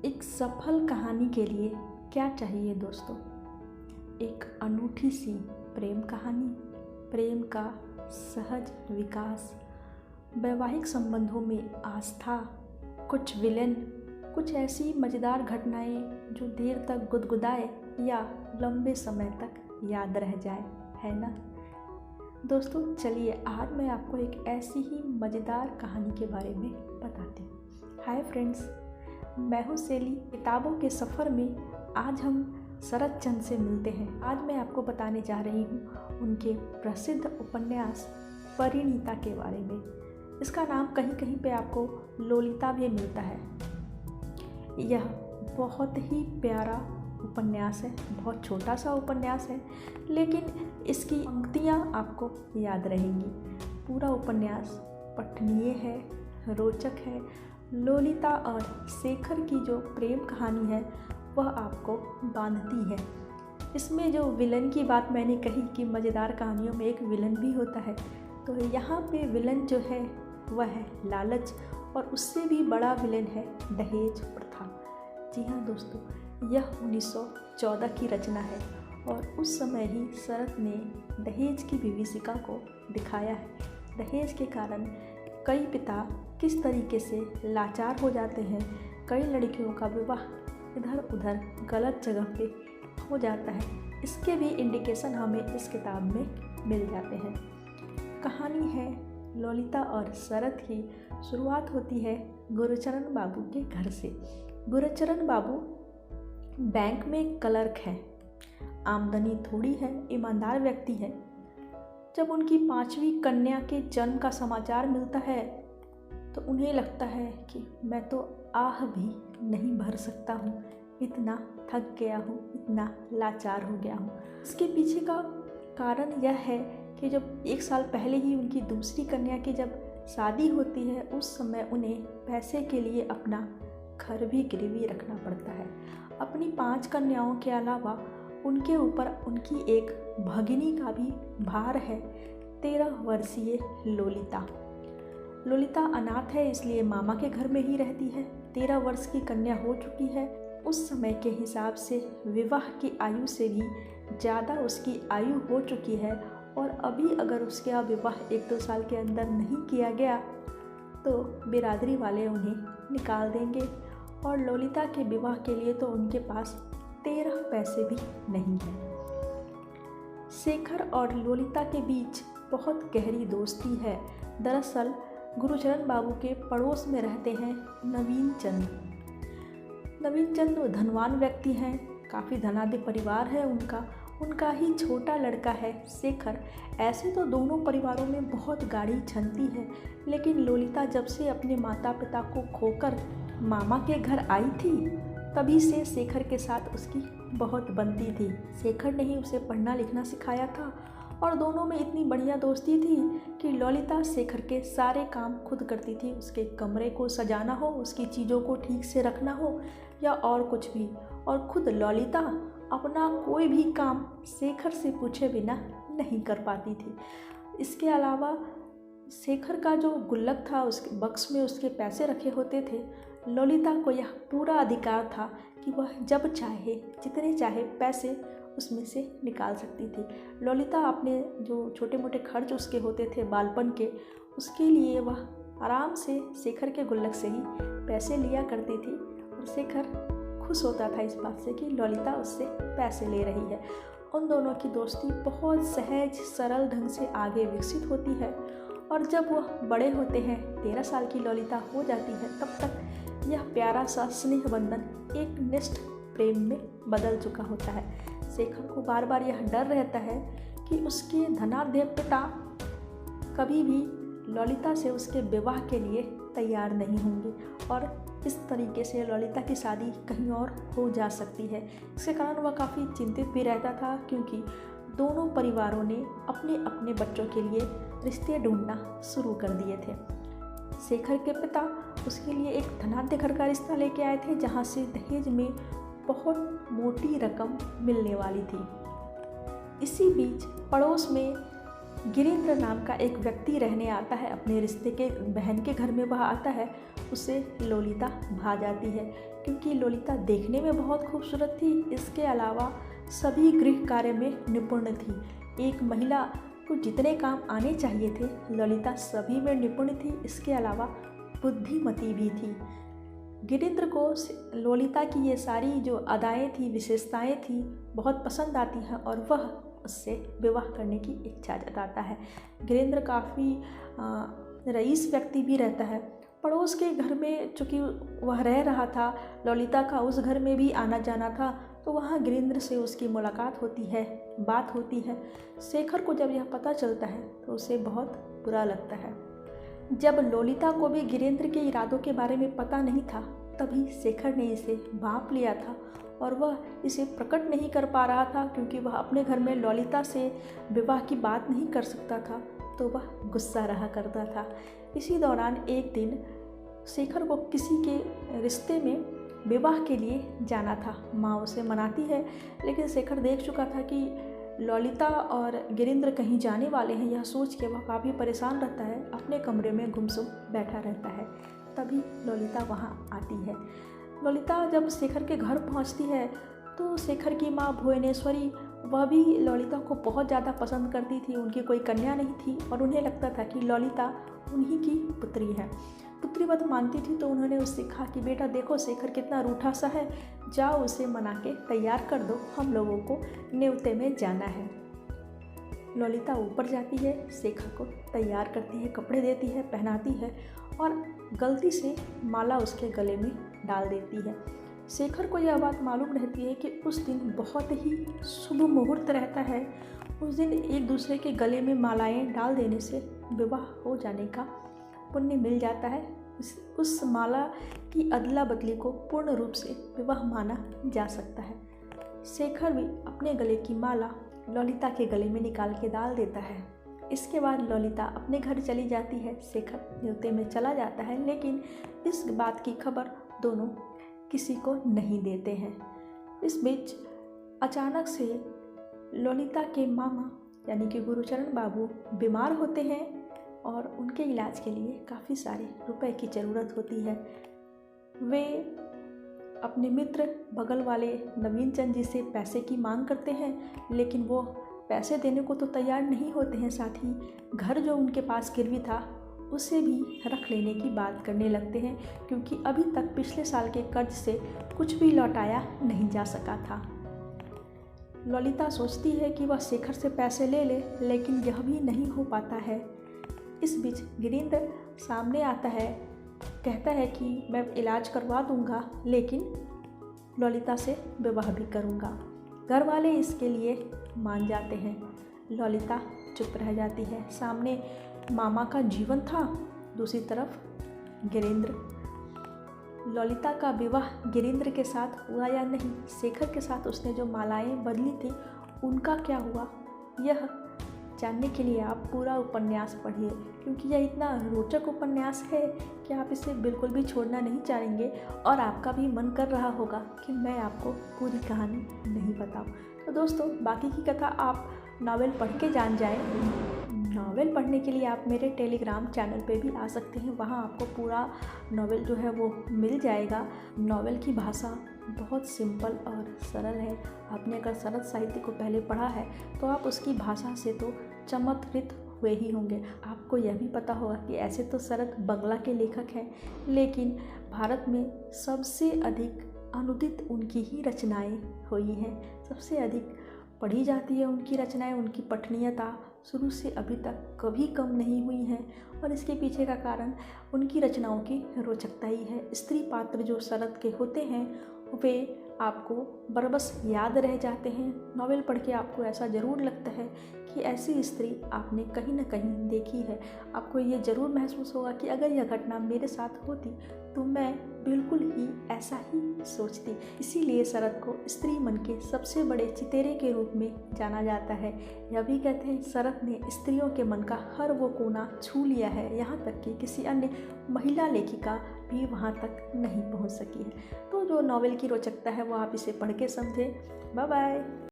एक सफल कहानी के लिए क्या चाहिए दोस्तों? एक अनूठी सी प्रेम कहानी, प्रेम का सहज विकास, वैवाहिक संबंधों में आस्था, कुछ विलेन, कुछ ऐसी मज़ेदार घटनाएं जो देर तक गुदगुदाए या लंबे समय तक याद रह जाए, है ना दोस्तों? चलिए आज मैं आपको एक ऐसी ही मज़ेदार कहानी के बारे में बताती हूँ। हाय फ्रेंड्स, मैं हूँ सेली। किताबों के सफ़र में आज हम शरत चंद्र से मिलते हैं। आज मैं आपको बताने जा रही हूँ उनके प्रसिद्ध उपन्यास परिणीता के बारे में। इसका नाम कहीं कहीं पे आपको लोलिता भी मिलता है। यह बहुत ही प्यारा उपन्यास है, बहुत छोटा सा उपन्यास है, लेकिन इसकी पंक्तियाँ आपको याद रहेंगी। पूरा उपन्यास पठनीय है, रोचक है। लोलिता और शेखर की जो प्रेम कहानी है वह आपको बांधती है। इसमें जो विलन की बात मैंने कही कि मज़ेदार कहानियों में एक विलन भी होता है, तो यहाँ पे विलन जो है वह है लालच, और उससे भी बड़ा विलन है दहेज प्रथा। जी हाँ दोस्तों, यह 1914 की रचना है और उस समय ही शरत ने दहेज की विभीषिका को दिखाया है। दहेज के कारण कई पिता किस तरीके से लाचार हो जाते हैं, कई लड़कियों का विवाह इधर उधर गलत जगह पे हो जाता है। इसके भी इंडिकेशन हमें इस किताब में मिल जाते हैं। कहानी है लोलिता और शरत की। शुरुआत होती है गुरुचरण बाबू के घर से। गुरुचरण बाबू बैंक में क्लर्क हैं, आमदनी थोड़ी है, ईमानदार व्यक्ति है। जब उनकी 5वीं कन्या के जन्म का समाचार मिलता है तो उन्हें लगता है कि मैं तो आह भी नहीं भर सकता हूँ, इतना थक गया हूँ, इतना लाचार हो गया हूँ। इसके पीछे का कारण यह है कि जब 1 साल पहले ही उनकी दूसरी कन्या की जब शादी होती है, उस समय उन्हें पैसे के लिए अपना घर भी गिरवी रखना पड़ता है। अपनी 5 कन्याओं के अलावा उनके ऊपर उनकी एक भगिनी का भी भार है, 13 वर्षीय लोलिता। लोलिता अनाथ है, इसलिए मामा के घर में ही रहती है। 13 वर्ष की कन्या हो चुकी है। उस समय के हिसाब से विवाह की आयु से भी ज़्यादा उसकी आयु हो चुकी है, और अभी अगर उसका विवाह 1-2 साल के अंदर नहीं किया गया तो बिरादरी वाले उन्हें निकाल देंगे, और लोलिता के विवाह के लिए तो उनके पास 13 पैसे भी नहीं हैं। शेखर और लोलिता के बीच बहुत गहरी दोस्ती है। दरअसल गुरुचरण बाबू के पड़ोस में रहते हैं नवीन चंद। नवीन चंद धनवान व्यक्ति हैं, काफ़ी धनाढ्य परिवार है उनका ही छोटा लड़का है शेखर। ऐसे तो दोनों परिवारों में बहुत गाढ़ी छनती है, लेकिन लोलिता जब से अपने माता पिता को खोकर मामा के घर आई थी, तभी से शेखर के साथ उसकी बहुत बनती थी। शेखर ने ही उसे पढ़ना लिखना सिखाया था, और दोनों में इतनी बढ़िया दोस्ती थी कि लोलिता शेखर के सारे काम खुद करती थी। उसके कमरे को सजाना हो, उसकी चीज़ों को ठीक से रखना हो, या और कुछ भी। और खुद लोलिता अपना कोई भी काम शेखर से पूछे बिना नहीं कर पाती थी। इसके अलावा शेखर का जो गुल्लक था, उसके बक्स में उसके पैसे रखे होते थे। लोलिता को यह पूरा अधिकार था कि वह जब चाहे, जितने चाहे पैसे उसमें से निकाल सकती थी। लोलिता अपने जो छोटे मोटे खर्च उसके होते थे बालपन के, उसके लिए वह आराम से शेखर के गुल्लक से ही पैसे लिया करती थी, और शेखर खुश होता था इस बात से कि लोलिता उससे पैसे ले रही है। उन दोनों की दोस्ती बहुत सहज सरल ढंग से आगे विकसित होती है, और जब वह बड़े होते हैं, 13 साल की लोलिता हो जाती है, तब तक यह प्यारा सा स्नेह बंधन एक निष्ठ प्रेम में बदल चुका होता है। शेखर को बार बार यह डर रहता है कि उसके धनाढ्य पिता कभी भी लोलिता से उसके विवाह के लिए तैयार नहीं होंगे, और इस तरीके से लोलिता की शादी कहीं और हो जा सकती है। इसके कारण वह काफ़ी चिंतित भी रहता था, क्योंकि दोनों परिवारों ने अपने अपने बच्चों के लिए रिश्ते ढूंढना शुरू कर दिए थे। शेखर के पिता उसके लिए एक धनाढ्य घर का रिश्ता लेके आए थे, जहाँ से दहेज में बहुत मोटी रकम मिलने वाली थी। इसी बीच पड़ोस में गिरीन्द्र नाम का एक व्यक्ति रहने आता है अपने रिश्ते के बहन के घर में। वह आता है, उसे ललिता भा जाती है क्योंकि ललिता देखने में बहुत खूबसूरत थी। इसके अलावा सभी गृह कार्य में निपुण थी। एक महिला को जितने काम आने चाहिए थे ललिता सभी में निपुण थी। इसके अलावा बुद्धिमती भी थी। गिरीन्द्र को ललिता की ये सारी जो अदाएँ थी, विशेषताएँ थी, बहुत पसंद आती हैं और वह उससे विवाह करने की इच्छा जताता है। गिरीन्द्र काफ़ी रईस व्यक्ति भी रहता है। पड़ोस के घर में चूँकि वह रह रहा था, ललिता का उस घर में भी आना जाना था, तो वहाँ गिरीन्द्र से उसकी मुलाकात होती है, बात होती है। शेखर को जब यह पता चलता है तो उसे बहुत बुरा लगता है। जब ललिता को भी गिरीन्द्र के इरादों के बारे में पता नहीं था, तभी शेखर ने इसे भांप लिया था और वह इसे प्रकट नहीं कर पा रहा था क्योंकि वह अपने घर में ललिता से विवाह की बात नहीं कर सकता था, तो वह गुस्सा रहा करता था। इसी दौरान एक दिन शेखर को किसी के रिश्ते में विवाह के लिए जाना था। माँ उसे मनाती है, लेकिन शेखर देख चुका था कि ललिता और गिरीन्द्र कहीं जाने वाले हैं। यह सोच के वह काफ़ी परेशान रहता है, अपने कमरे में गुमसुम बैठा रहता है। तभी ललिता वहाँ आती है। ललिता जब शेखर के घर पहुँचती है तो शेखर की माँ भुवनेश्वरी, वह भी ललिता को बहुत ज़्यादा पसंद करती थी। उनकी कोई कन्या नहीं थी और उन्हें लगता था कि ललिता उन्हीं की पुत्री है। पुत्रीवत मानती थी, तो उन्होंने उससे कहा कि बेटा देखो शेखर कितना रूठा सा है, जाओ उसे मना के तैयार कर दो, हम लोगों को न्योते में जाना है। ललिता ऊपर जाती है, शेखर को तैयार करती है, कपड़े देती है, पहनाती है और गलती से माला उसके गले में डाल देती है। शेखर को यह बात मालूम रहती है कि उस दिन बहुत ही शुभ मुहूर्त रहता है। उस दिन एक दूसरे के गले में मालाएं डाल देने से विवाह हो जाने का पुण्य मिल जाता है। उस माला की अदला बदली को पूर्ण रूप से विवाह माना जा सकता है। शेखर भी अपने गले की माला ललिता के गले में निकाल के डाल देता है। इसके बाद ललिता अपने घर चली जाती है, शेखर न्योते में चला जाता है, लेकिन इस बात की खबर दोनों किसी को नहीं देते हैं। इस बीच अचानक से ललिता के मामा यानी कि गुरुचरण बाबू बीमार होते हैं और उनके इलाज के लिए काफ़ी सारे रुपए की ज़रूरत होती है। वे अपने मित्र बगल वाले नवीन चंद जी से पैसे की मांग करते हैं, लेकिन वो पैसे देने को तो तैयार नहीं होते हैं। साथ ही घर जो उनके पास गिरवी था उसे भी रख लेने की बात करने लगते हैं, क्योंकि अभी तक पिछले साल के कर्ज से कुछ भी लौटाया नहीं जा सका था। ललिता सोचती है कि वह शेखर से पैसे ले ले, लेकिन यह भी नहीं हो पाता है। इस बीच गिरीन्द्र सामने आता है, कहता है कि मैं इलाज करवा दूंगा, लेकिन ललिता से विवाह भी करूंगा। घर वाले इसके लिए मान जाते हैं। ललिता चुप रह जाती है। सामने मामा का जीवन था, दूसरी तरफ गिरीन्द्र। ललिता का विवाह गिरीन्द्र के साथ हुआ या नहीं, शेखर के साथ उसने जो मालाएं बदली थी उनका क्या हुआ, यह जानने के लिए आप पूरा उपन्यास पढ़िए, क्योंकि यह इतना रोचक उपन्यास है कि आप इसे बिल्कुल भी छोड़ना नहीं चाहेंगे और आपका भी मन कर रहा होगा कि मैं आपको पूरी कहानी नहीं बताऊं। तो दोस्तों, बाकी की कथा आप नावल पढ़ के जान जाएं। नावल पढ़ने के लिए आप मेरे टेलीग्राम चैनल पे भी आ सकते हैं, वहाँ आपको पूरा नावल जो है वो मिल जाएगा। नावल की भाषा बहुत सिंपल और सरल है। आपने अगर सरल साहित्य को पहले पढ़ा है तो आप उसकी भाषा से तो चमत्कृत हुए ही होंगे। आपको यह भी पता होगा कि ऐसे तो शरद बंगला के लेखक हैं, लेकिन भारत में सबसे अधिक अनुदित उनकी ही रचनाएं हुई हैं, सबसे अधिक पढ़ी जाती है उनकी रचनाएं। उनकी पठनीयता शुरू से अभी तक कभी कम नहीं हुई है और इसके पीछे का कारण उनकी रचनाओं की रोचकता ही है। स्त्री पात्र जो शरद के होते हैं वे आपको बरबस याद रह जाते हैं। नॉवेल पढ़ के आपको ऐसा ज़रूर लगता है कि ऐसी स्त्री आपने कहीं ना कहीं देखी है। आपको ये ज़रूर महसूस होगा कि अगर यह घटना मेरे साथ होती तो मैं बिल्कुल ही ऐसा ही सोचती। इसीलिए शरद को स्त्री मन के सबसे बड़े चितेरे के रूप में जाना जाता है। यह भी कहते हैं शरद ने स्त्रियों के मन का हर वो कोना छू लिया है, यहाँ तक कि किसी अन्य महिला लेखिका भी वहाँ तक नहीं पहुँच सकी है। तो जो नॉवेल की रोचकता है वो आप इसे पढ़ के समझें। Bye bye.